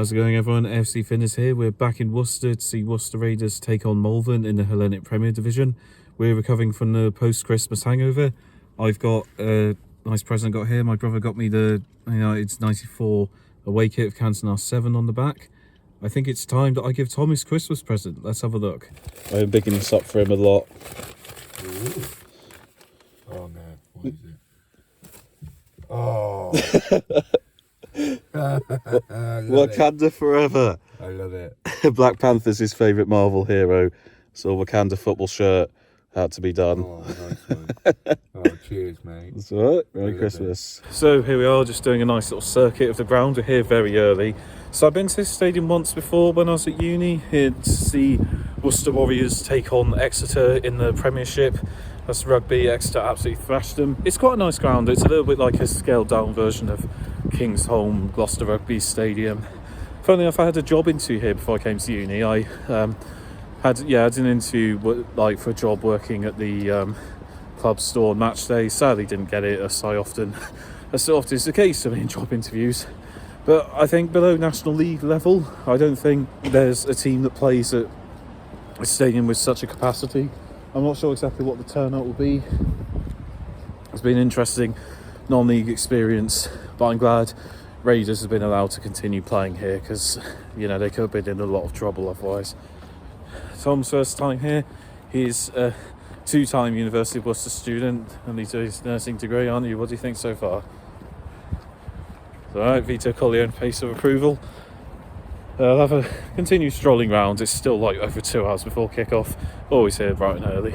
How's it going, everyone? AFC Finners here. We're back in Worcester to see Worcester Raiders take on Malvern in the Hellenic Premier Division. We're recovering from the post-Christmas hangover. I've got a nice present I got here. My brother got me the United's 94 away kit of Cantona 7 on the back. I think it's time that I give Tom his Christmas present. Let's have a look. I've been bigging this up for him a lot. Ooh. Oh no, what is it? Oh. Wakanda forever. I love it. Black Panther's his favourite Marvel hero, so Wakanda football shirt had to be done. Oh, nice one. Oh, cheers, mate. That's all right. Merry Christmas. So here we are, just doing a nice little circuit of the ground. We're here very early. So I've been to this stadium once before when I was at uni, here to see Worcester Warriors take on Exeter in the Premiership. That's rugby. Exeter absolutely thrashed them. It's quite a nice ground. It's a little bit like a scaled down version of Kingsholm, Gloucester Rugby Stadium. Funnily enough, I had a job interview here before I came to uni. I had an interview for a job working at the club store Matchday. Sadly didn't get it, as so often is the case in job interviews. But I think below National League level, I don't think there's a team that plays at a stadium with such a capacity. I'm not sure exactly what the turnout will be. It's been interesting non-league experience, but I'm glad Raiders have been allowed to continue playing here because, they could have been in a lot of trouble otherwise. Tom's first time here. He's a two-time University of Worcester student and he's doing his nursing degree, aren't you? What do you think so far? It's alright, Vito Collier in pace of approval. I'll have a continue strolling round. It's still like over 2 hours before kick-off. Always here bright and early.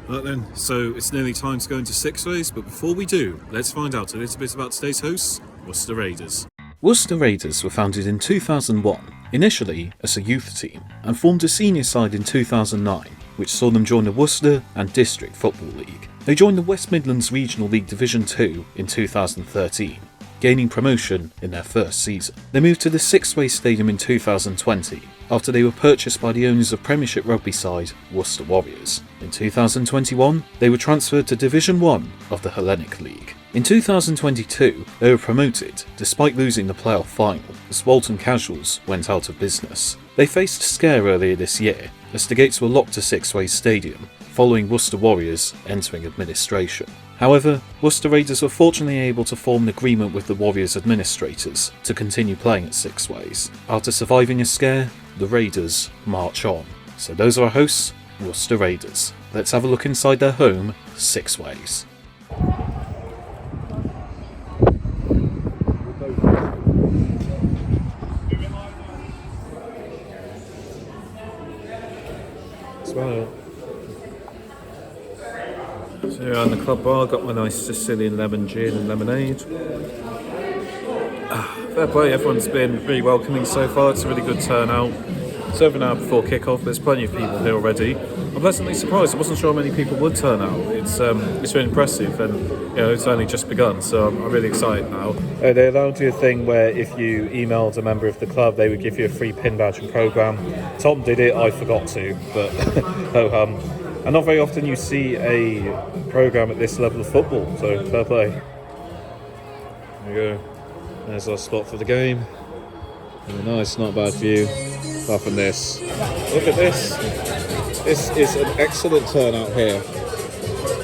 Right then, so it's nearly time to go into Sixways, but before we do, let's find out a little bit about today's hosts, Worcester Raiders. Worcester Raiders were founded in 2001, initially as a youth team, and formed a senior side in 2009, which saw them join the Worcester and District Football League. They joined the West Midlands Regional League Division 2 in 2013. Gaining promotion in their first season. They moved to the Sixways Stadium in 2020 after they were purchased by the owners of Premiership rugby side Worcester Warriors. In 2021, they were transferred to Division 1 of the Hellenic League. In 2022, they were promoted despite losing the playoff final as Walton Casuals went out of business. They faced a scare earlier this year as the gates were locked to Sixways Stadium following Worcester Warriors entering administration. However, Worcester Raiders were fortunately able to form an agreement with the Warriors administrators to continue playing at Sixways. After surviving a scare, the Raiders march on. So those are our hosts, Worcester Raiders. Let's have a look inside their home, Sixways. Smile. So here in the club bar, got my nice Sicilian lemon gin and lemonade. Fair play, everyone's been really welcoming so far. It's a really good turnout. It's over an hour before kick-off. There's plenty of people here already. I'm pleasantly surprised. I wasn't sure how many people would turn out. It's really impressive, and it's only just begun, so I'm really excited now. They allowed you a thing where if you emailed a member of the club, they would give you a free pin badge and programme. Tom did it. I forgot to, but ho hum. And not very often you see a programme at this level of football, so fair play. There you go. There's our spot for the game. Really nice, not a bad view. Apart from this. Look at this. This is an excellent turnout here.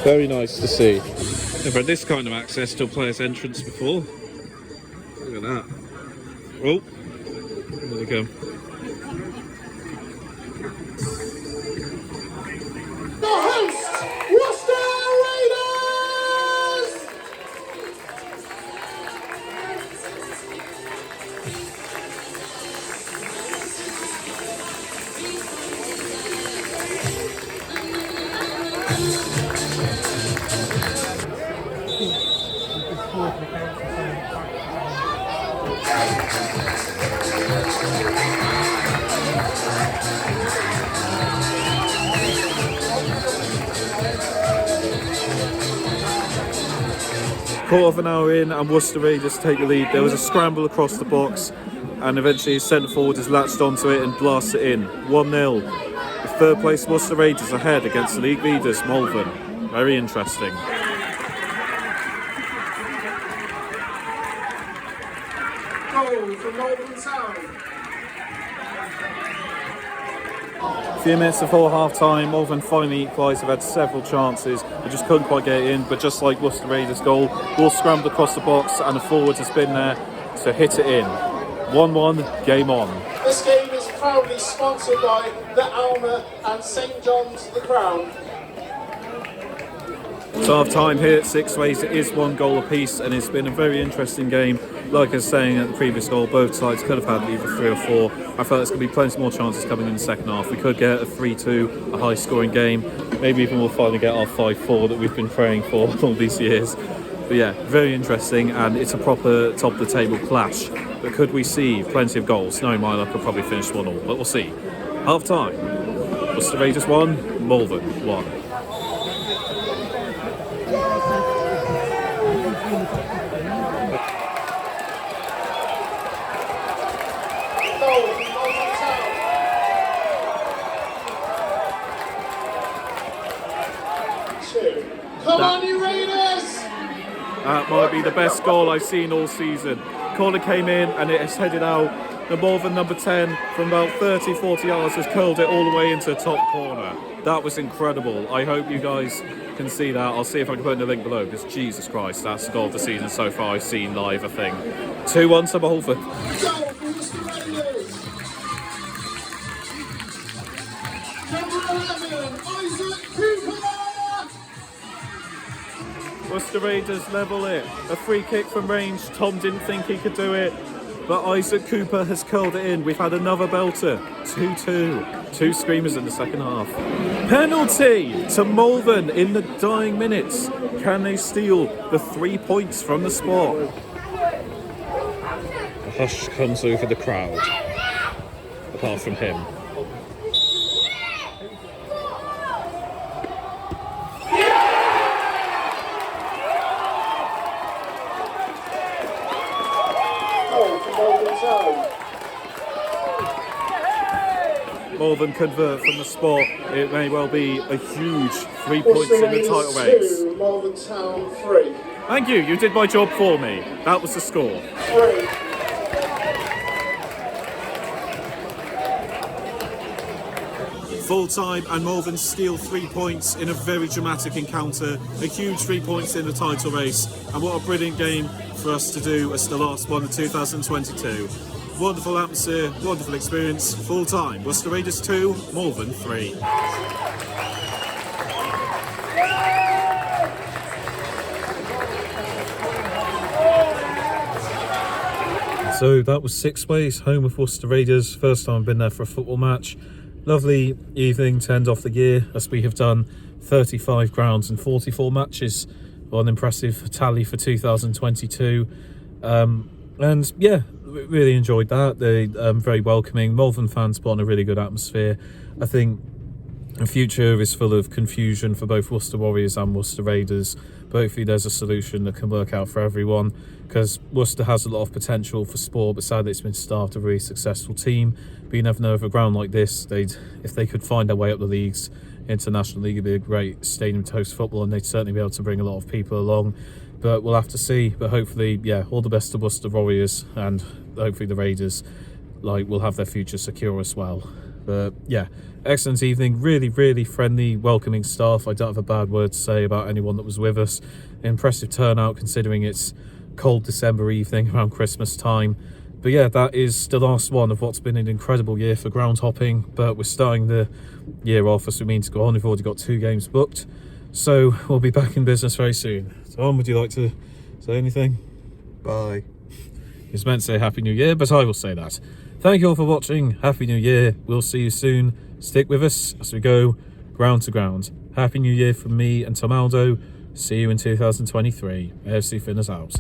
Very nice to see. Never had this kind of access to a player's entrance before. Look at that. Oh, there we go. Quarter of an hour in and Worcester Raiders take the lead. There was a scramble across the box and eventually his centre forward has latched onto it and blasts it in. 1-0. The third place Worcester Raiders ahead against the league leaders Malvern. Very interesting. Goal from Malvern Town. A few minutes before half-time, Malvern finally equalised. They've had several chances, they just couldn't quite get it in. But just like Worcester Raiders' goal, ball scrambled across the box and the forward has been there to hit it in. 1-1, game on. This game is proudly sponsored by the Alma and St John's the Crown. So half-time here at Sixways, it is 1 goal apiece, and it's been a very interesting game. Like I was saying at the previous goal, both sides could have had either 3 or 4. I felt there's going to be plenty more chances coming in the second half. We could get a 3-2, a high-scoring game. Maybe even we'll finally get our 5-4 that we've been praying for all these years. But yeah, very interesting, and it's a proper top-of-the-table clash. But could we see plenty of goals? Knowing my luck, I'll probably finish 1-1, but we'll see. Half-time, Worcester Raiders 1, Malvern 1. Come on, you Raiders! That might be the best goal I've seen all season. Corner came in and it has headed out. The Malvern number 10 from about 30-40 yards has curled it all the way into the top corner. That was incredible. I hope you guys can see that. I'll see if I can put in the link below, because Jesus Christ, that's the goal of the season so far I've seen live, I think. 2-1 to Malvern. Worcester Raiders level it. A free kick from range. Tom didn't think he could do it, but Isaac Cooper has curled it in. We've had another belter. 2-2. 2 screamers in the second half. Penalty to Malvern in the dying minutes. Can they steal the 3 points from the spot? A hush comes over the crowd, apart from him. Malvern convert from the spot. It may well be a huge 3 points in the title race. 2, Malvern Town 3. Thank you, you did my job for me. That was the score. 3. Full time, and Malvern steal 3 points in a very dramatic encounter. A huge 3 points in the title race. And what a brilliant game for us to do as the last one of 2022. Wonderful atmosphere, wonderful experience. Full time, Worcester Raiders 2, Malvern 3. So that was Sixways, home of Worcester Raiders. First time I've been there for a football match. Lovely evening to end off the year, as we have done 35 grounds and 44 matches. An impressive tally for 2022. And yeah, really enjoyed that. They very welcoming. Malvern fans put on a really good atmosphere. I think the future is full of confusion for both Worcester Warriors and Worcester Raiders, but hopefully there's a solution that can work out for everyone, because Worcester has a lot of potential for sport, but sadly it's been starved of a really successful team. But you never know, with a ground like this, if they could find their way up the leagues, International League, would be a great stadium to host football, and they'd certainly be able to bring a lot of people along. But we'll have to see. But hopefully, yeah, all the best to Worcester Warriors, and hopefully the Raiders will have their future secure as well. But yeah, excellent evening. Really, really friendly, welcoming staff. I don't have a bad word to say about anyone that was with us. Impressive turnout considering it's cold December evening around Christmas time. But yeah, that is the last one of what's been an incredible year for ground hopping. But we're starting the year off as we mean to go on. We've already got 2 games booked. So we'll be back in business very soon. Tom, would you like to say anything? Bye. It's meant to say Happy New Year, but I will say that. Thank you all for watching. Happy New Year. We'll see you soon. Stick with us as we go ground to ground. Happy New Year from me and Tom Aldo. See you in 2023. AFC Finners out.